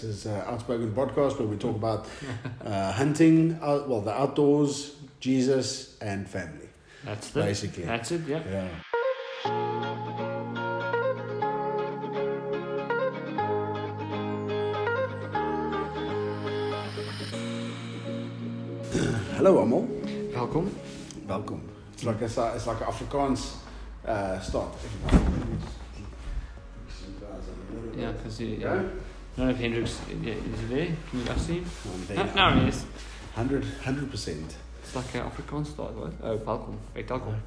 This is Outspoken Podcast where we talk about hunting, the outdoors, Jesus, and family. That's basically. That's it. Yeah. Hallo allemaal. Welkom. It's like an Afrikaans start. Yeah, because I don't know if Hendrix is he there? Can you guys see him? No, No, he is. 100%. It's like an Afrikaans start, right? Oh, welkom. Hey, welkom.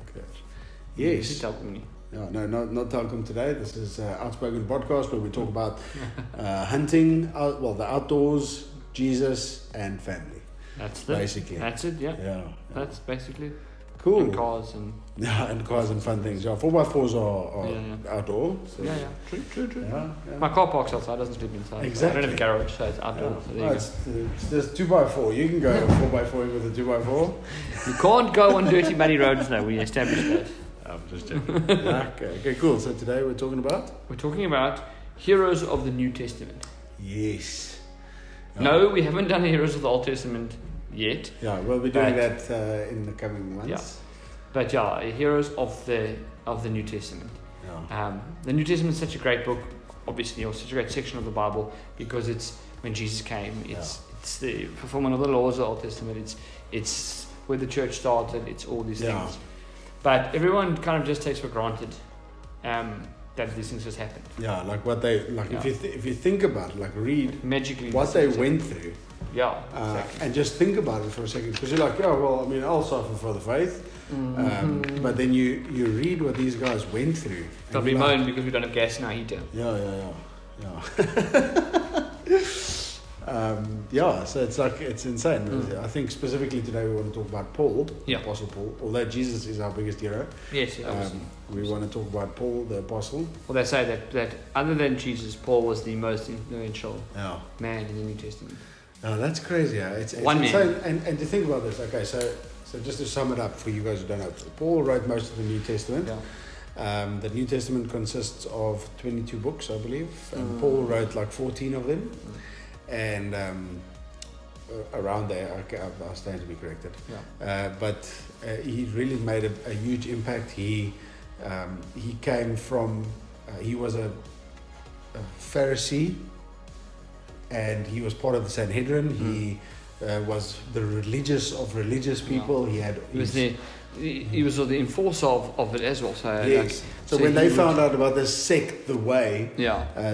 Yes. Welkom nie. No, not Telkom today. This is Outspoken Podcast where we talk about hunting, the outdoors, Jesus, and family. That's basically. That's it. Yeah. Yeah. That's basically. Cool. And cars and. Yeah, and cars and fun things. Yeah, 4x4s are outdoor. So. Yeah. True. Yeah. My car parks outside, doesn't sleep inside. Exactly. I don't have a garage, so it's outdoor. Yeah. So there you It's there's 2x4. You can go 4x4 with a 2x4. go. You can't go on dirty, muddy roads now. We established that. I'm just joking. Okay, cool. So today we're talking about? We're talking about heroes of the New Testament. Yes. No, we haven't done heroes of the Old Testament yet. Yeah, we'll be doing that in the coming months. Yeah. But yeah, heroes of the New Testament. Yeah. The New Testament is such a great book, obviously, or such a great section of the Bible because it's when Jesus came. It's the fulfillment of the laws of the Old Testament. It's where the church started. It's all these things. But everyone kind of just takes for granted that these things just happened. Yeah, like what they if you think about it, like read magically what they went through. Yeah, exactly. And just think about it for a second, because you're like, I'll suffer for the faith. Mm-hmm. But then you read what these guys went through. They'll be moaned because we don't have gas in our heater. So it's insane. I think specifically today we want to talk about Paul, the Apostle Paul. Although Jesus is our biggest hero, yes, we want to talk about Paul, the Apostle. Well, they say that other than Jesus, Paul was the most influential man in the New Testament. No, that's crazy. It's one insane. man. And to think about this, okay, so just to sum it up for you guys who don't know, Paul wrote most of the New Testament. Yeah. The New Testament consists of 22 books, I believe, and Paul wrote like 14 of them. And around there, I stand to be corrected. Yeah. But he really made a huge impact. He came from, he was a Pharisee, and he was part of the Sanhedrin. He was the religious of religious people. Yeah. He was the enforcer of it as well. So yes. So when they found out about this sect, the Way,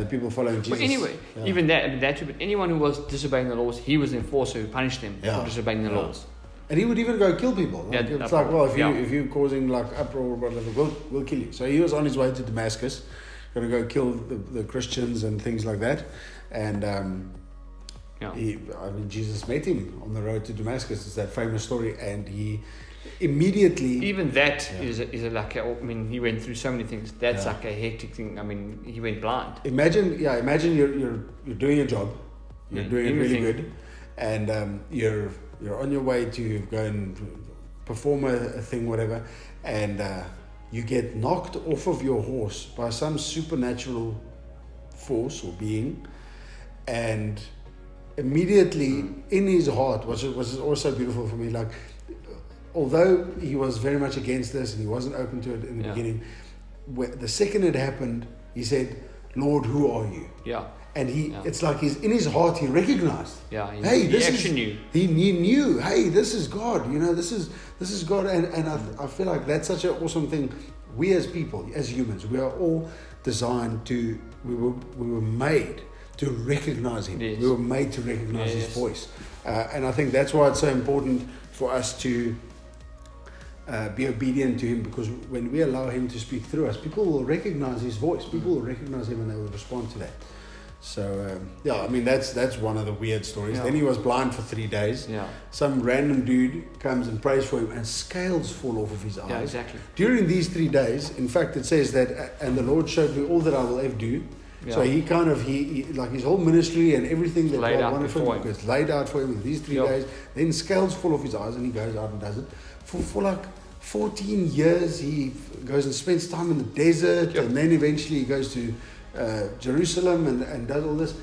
people following Jesus. But anyway, even that, but anyone who was disobeying the laws, he was the enforcer who punished them for disobeying the laws. And he would even go kill people. Like, it's like, if you're causing like uproar or whatever, we'll kill you. So he was on his way to Damascus, going to go kill the Christians and things like that. And Jesus met him on the road to Damascus. It's that famous story, and he immediately. Even that is he went through so many things. That's like a hectic thing. I mean, he went blind. Imagine you're doing your job, you're doing it really good, and you're on your way to go and perform a thing, whatever, and you get knocked off of your horse by some supernatural force or being, and immediately in his heart, which was also beautiful for me, like, although he was very much against this and he wasn't open to it in the beginning, the second it happened, he said, "Lord, who are you?" Yeah. And it's like he's in his heart, he recognized. Yeah. He knew. He knew. Hey, this is God. This is God. And I feel like that's such an awesome thing. We as people, as humans, we are all designed to. We were made to recognize Him. Yes. We were made to recognize His voice. And I think that's why it's so important for us to be obedient to Him, because when we allow Him to speak through us, people will recognize His voice. People will recognize Him and they will respond to that. So, that's one of the weird stories. Yeah. Then he was blind for 3 days. Yeah. Some random dude comes and prays for him and scales fall off of his eyes. Yeah, exactly. During these 3 days, in fact, it says that, and the Lord showed me all that I will ever do. Yeah. So he kind of, he like his whole ministry and everything that God wanted for him gets laid out for him in these 3 days. Then scales fall off his eyes and he goes out and does it. For like 14 years, he goes and spends time in the desert, and then eventually he goes to Jerusalem and does all this.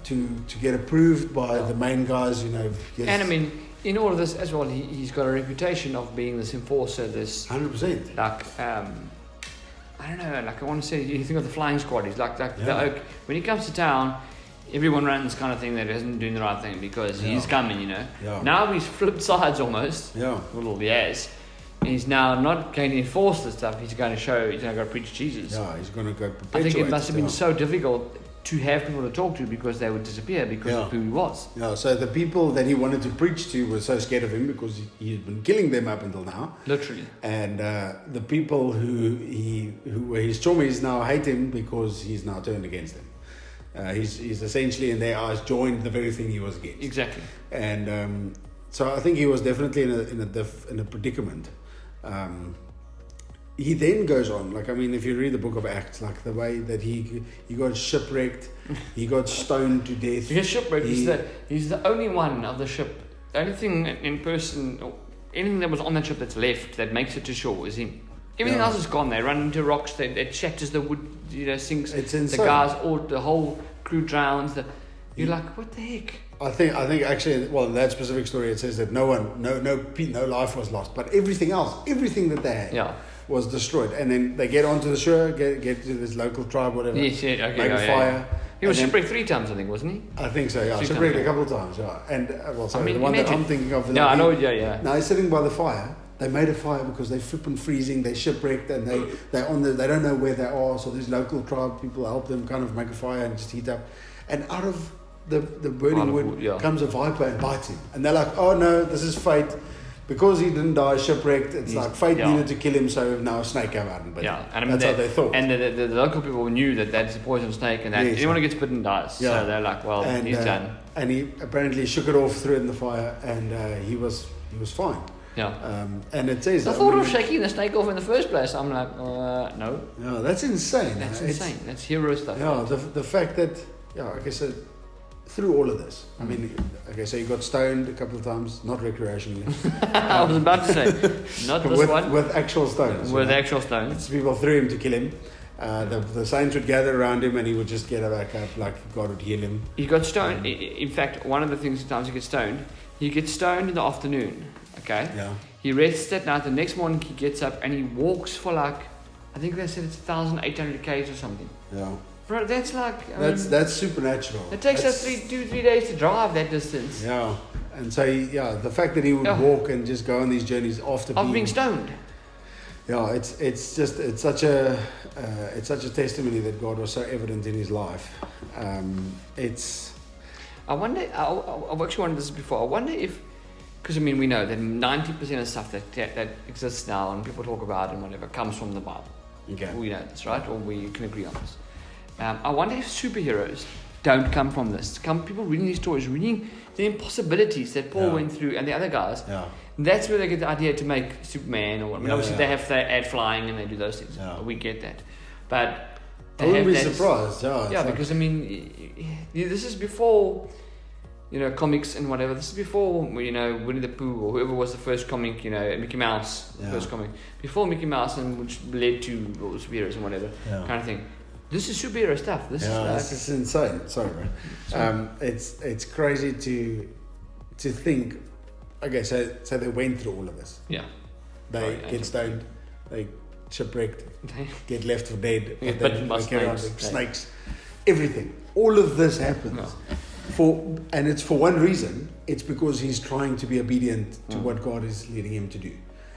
to get approved by the main guys, you know. Yes. And I mean, in all of this as well, he's got a reputation of being this enforcer, this 100%. like I don't know, like I want to say, you think of the flying squad. He's like the oak. When he comes to town, everyone runs kind of thing that isn't doing the right thing because he's coming, you know. Yeah. Now he's flipped sides almost. Yeah. Well, he has. He's now not going to enforce the stuff. He's going to go preach Jesus. Yeah, he's going to go perpetuate. I think it must have been so difficult to have people to talk to because they would disappear because of who he was. Yeah, so the people that he wanted to preach to were so scared of him because he had been killing them up until now. Literally. And the people who were his chommies now hate him because he's now turned against them. He's essentially in their eyes joined the very thing he was against. Exactly. And so I think he was definitely in a predicament. He then goes on, like, I mean, if you read the book of Acts, like the way that he got shipwrecked, he got stoned to death. He got shipwrecked. He's the only one of the ship. The only thing in person, or anything that was on that ship that's left that makes it to shore is him. Everything else is gone. They run into rocks. It shatters the wood. You know, sinks. It's insane. The guys, or the whole crew drowns. You're like, what the heck? I think actually, well, in that specific story, it says that no life was lost, but everything that they had was destroyed. And then they get onto the shore, get to this local tribe, whatever. Yes, make a fire. He was shipwrecked 3 times, I think, wasn't he? I think so. Yeah, shipwrecked a couple of times. Yeah, and the one that I'm thinking of. I know. Yeah. Now he's sitting by the fire. They made a fire because they're flipping freezing. They shipwrecked and they don't know where they are. So these local tribe people help them kind of make a fire and just heat up. And out of the burning wood comes a viper and bites him. And they're like, oh no, this is fate. Because he didn't die shipwrecked, it's like fate needed to kill him, so now a snake came out and bit him. And I mean, that's how they thought. And the local people knew that that's a poison snake and that anyone who gets bitten dies. Yeah. So they're like, well, he's done. And he apparently shook it off, threw it in the fire, and he was fine. Yeah. And it says... I thought of shaking the snake off in the first place. I'm like, no. Yeah, that's insane. That's insane. That's hero stuff. Yeah, the fact that... Yeah, like I said, through all of this. I mean, okay, so you got stoned a couple of times, not recreationally. I was about to say, not this one. With actual stones. With actual stones. People threw him to kill him. The saints would gather around him and he would just get back up, like God would heal him. He got stoned. In fact, one of the things sometimes he gets stoned in the afternoon, okay? Yeah. He rests that night, the next morning he gets up and he walks for like, I think they said it's 1,800 k's or something. Yeah. Bro, that's like... That's supernatural. It takes us 2-3 days to drive that distance. Yeah. And so, the fact that he would walk and just go on these journeys after being stoned. Yeah, it's such a testimony that God was so evident in his life. I wonder, I've actually wondered this before, I wonder if, because I mean we know that 90% of stuff that exists now and people talk about and whatever comes from the Bible. Okay. We know this, right? Or we can agree on this. I wonder if superheroes don't come from this. People reading these stories, reading the impossibilities that Paul went through and the other guys. Yeah. That's where they get the idea to make Superman or obviously they have to add flying and they do those things. Yeah. We get that. But I wouldn't be surprised. Because I mean, this is before, comics and whatever. This is before, Winnie the Pooh or whoever was the first comic, Mickey Mouse, first comic. Before Mickey Mouse, and which led to superheroes and whatever kind of thing. This is superhero stuff. This is insane. Sorry, bro. It's crazy to think. Okay, so they went through all of this. Yeah. They get stoned. They shipwrecked. Get left for dead. Get bitten by snakes. Everything. All of this happens. And it's for one reason. It's because he's trying to be obedient to what God is leading him to do.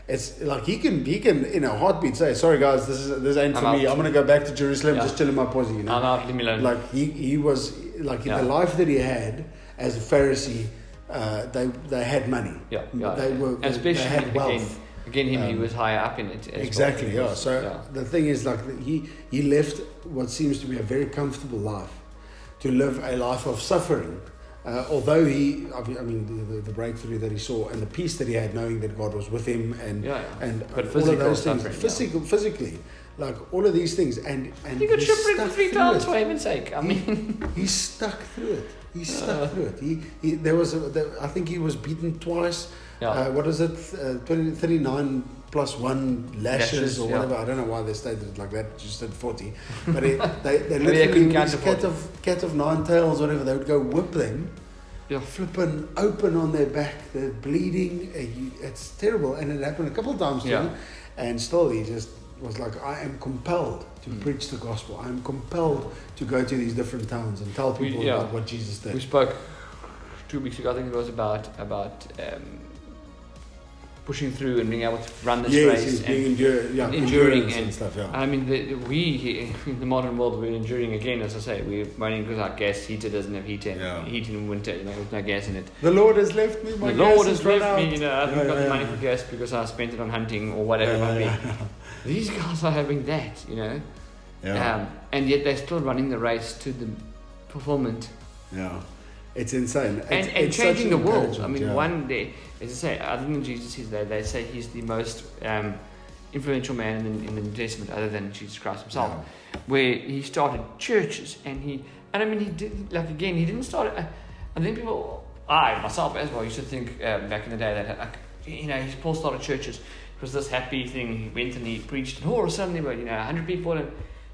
It's like he can in a heartbeat say, sorry guys, this ain't for me. I'm gonna go back to Jerusalem, just chill in my posse, I'm out, leave me alone. Like he was like in the life that he had as a Pharisee, they had money. Especially they had wealth. Again, he was higher up in it. Exactly, So the thing is, like he left what seems to be a very comfortable life to live a life of suffering. Although the breakthrough that he saw and the peace that he had knowing that God was with him and but all of those things, suffering, physically, like all of these things, and he got shipwrecked stuck 3 through times it. for heaven's sake. I mean, He stuck through it. He stuck through it. There was I think he was beaten twice. yeah. What is it? 39 plus 1 lashes or whatever. I don't know why they stated it like that. Just said 40. But they literally count these cat of 9 tails, whatever. They would go whip them. Yeah. Flipping open on their back. They're bleeding. It's terrible, and it happened a couple of times to him. And still, he just was like, I am compelled to preach the gospel. I am compelled to go to these different towns and tell people about what Jesus did. We spoke 2 weeks ago, I think it was about pushing through and being able to run this race and enduring and stuff. Yeah. I mean, we in the modern world, we're enduring again. As I say, we're running because our gas heater doesn't have heating in winter. There's no gas in it. The Lord has left me. The Lord has left me. I haven't got the money for gas because I spent it on hunting or whatever it might be. These guys are having that, and yet they're still running the race to the fulfillment. Yeah. It's insane. And changing the world. I mean, one day, as I say, other than Jesus, they say he's the most influential man in the New Testament, other than Jesus Christ himself, where he started churches, he did, like, again, he didn't start. I think people, I myself as well, used to think back in the day that Paul started churches. It was this happy thing. He went and he preached, and all of a sudden there were 100 people. And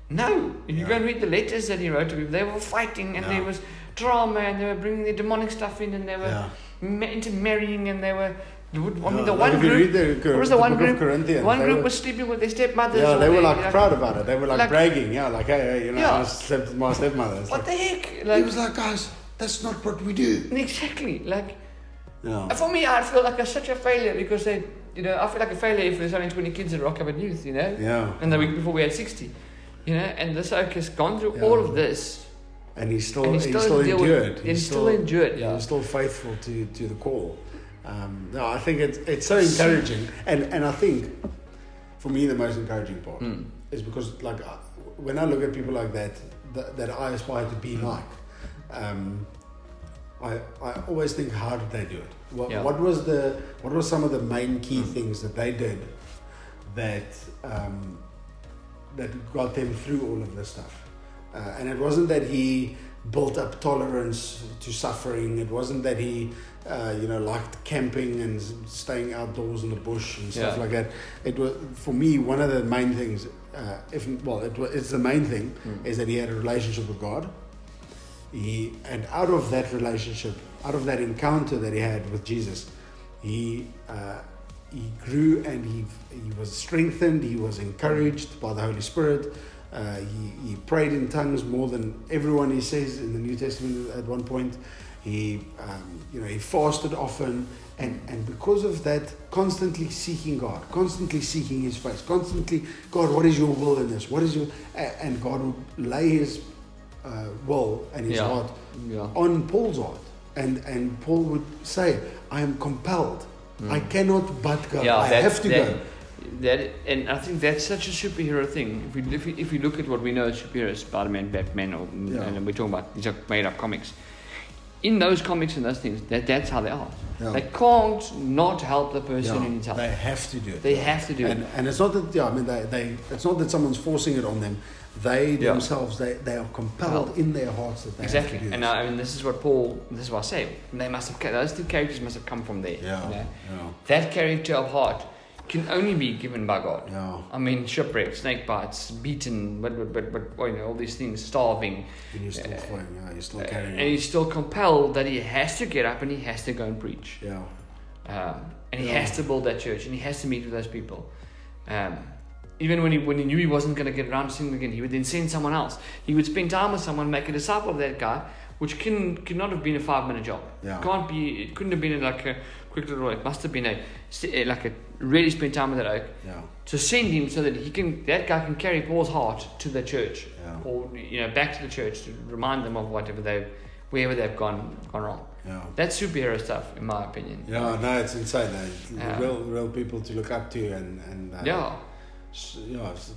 no, if you go and read the letters that he wrote to people, they were fighting, and there was drama, and they were bringing their demonic stuff in, and they were into marrying, and they were. The one group. What was the one group? One group was sleeping with their stepmothers. Yeah, they were like proud about it. They were like bragging. Yeah, like hey, I slept with my stepmother. What the heck? He was like, guys, that's not what we do. Exactly. For me, I feel like such a failure because I feel like a failure if there's only 20 kids at Rock Covered Youth, Yeah. And the week before we had 60, and this oak has gone through all of this. And he still endured. He still endured. He was still faithful to the call. I think it's so encouraging, and I think for me the most encouraging part is because when I look at people like that I aspire to be like, I always think, how did they do it? What was some of the main key things that they did that got them through all of this stuff? And it wasn't that he built up tolerance to suffering. It wasn't that he, liked camping and staying outdoors in the bush and stuff like that. It was, for me, one of the main things. It's the main thing is that he had a relationship with God. And out of that relationship, out of that encounter that he had with Jesus, he grew and he was strengthened. He was encouraged by the Holy Spirit. He prayed in tongues more than everyone, he says in the New Testament at one point. He fasted often, and because of that, constantly seeking God, constantly seeking His face, constantly, God, what is your will in this? What is your, and God would lay His will and His heart on Paul's heart, and Paul would say, I am compelled. I cannot but go. I have to go. And I think that's such a superhero thing. If we look at what we know as superheroes, Spider-Man, Batman, and we're talking about these are made-up comics. In those comics and those things, that's how they are. Yeah. They can't not help the person in need help. They have to do it. They have to do it. And it's not that it's not that someone's forcing it on them. They themselves, they are compelled in their hearts that they have to do it. And this is what I say. Those two characters must have come from there. That character of heart can only be given by God. Yeah. I mean, shipwrecked, snake bites, beaten, but all these things, starving. And you're still you're still carrying on. And he's still compelled that he has to get up and he has to go and preach. Yeah. And he has to build that church and he has to meet with those people. Even when he knew he wasn't going to get around to singing again, he would then send someone else. He would spend time with someone, make a disciple of that guy, which could not have been a 5-minute job. Yeah. It couldn't have been like a quick little. It must have been a really spend time with that oak. Yeah. To send him so that that guy can carry Paul's heart to the church, or back to the church to remind them of wherever they've gone wrong. Yeah. That's superhero stuff, in my opinion. Yeah, no, it's insane. Real people to look up to and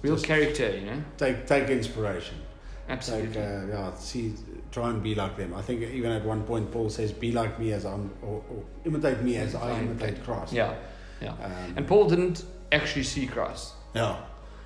real character, Take inspiration. Absolutely. Try and be like them. I think even at one point Paul says, "Be like me or imitate me as I imitate Christ." Yeah. And Paul didn't actually see Christ. Yeah.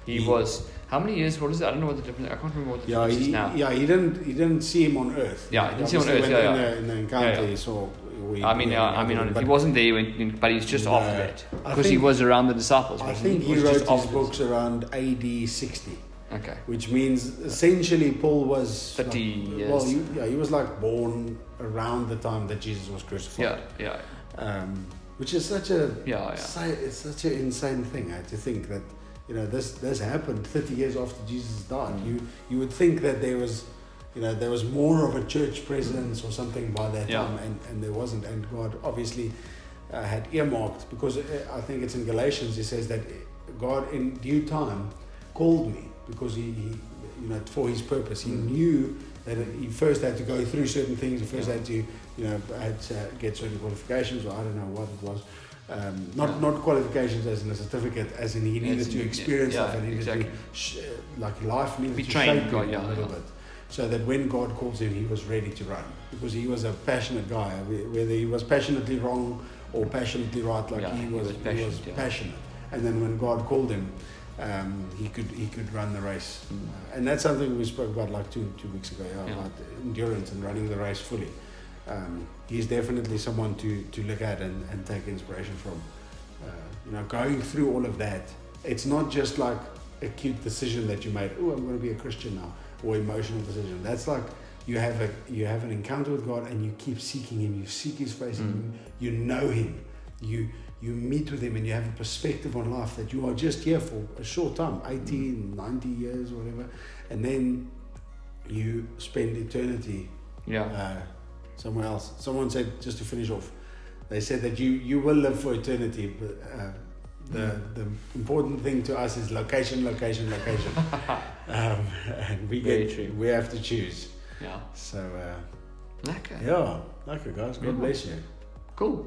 He was, how many years? What is it? I don't know what the difference. I can't remember what the difference is now. Yeah, he didn't see him on earth. Yeah, he didn't see him on earth. In the encounter, he saw. He wasn't there, but he's just after that because he was around the disciples. I think he wrote his books around AD 60. Okay. Which means essentially Paul was 30 years. Well, he was like born around the time that Jesus was crucified. Yeah. Which is such a it's such an insane thing to think that this happened 30 years after Jesus died. You would think that there was more of a church presence or something by that time, and there wasn't. And God obviously had earmarked, because I think it's in Galatians. He says that God in due time called me, because he for his purpose. He knew that he first had to go through certain things. He first had to get certain qualifications, or I don't know what it was. Not qualifications as in a certificate, as in he needed to experience stuff, and needed to life needed to shape him a little bit, so that when God calls him, he was ready to run, because he was a passionate guy. Whether he was passionately wrong or passionately right, he was passionate. And then when God called him, he could run the race, and that's something we spoke about like two weeks ago, about endurance and running the race fully. He's definitely someone to look at and take inspiration from. Going through all of that, it's not just like a cute decision that you made. Oh, I'm going to be a Christian now, or emotional decision. That's like you have an encounter with God, and you keep seeking Him. You seek His face, and you know Him. You meet with Him, and you have a perspective on life that you are just here for a short time, 80, 90 years, whatever, and then you spend eternity somewhere else. Someone said, just to finish off, they said that you will live for eternity, but the important thing to us is location. And we have to choose. Yeah. So okay. yeah, okay guys, God bless you. Cool.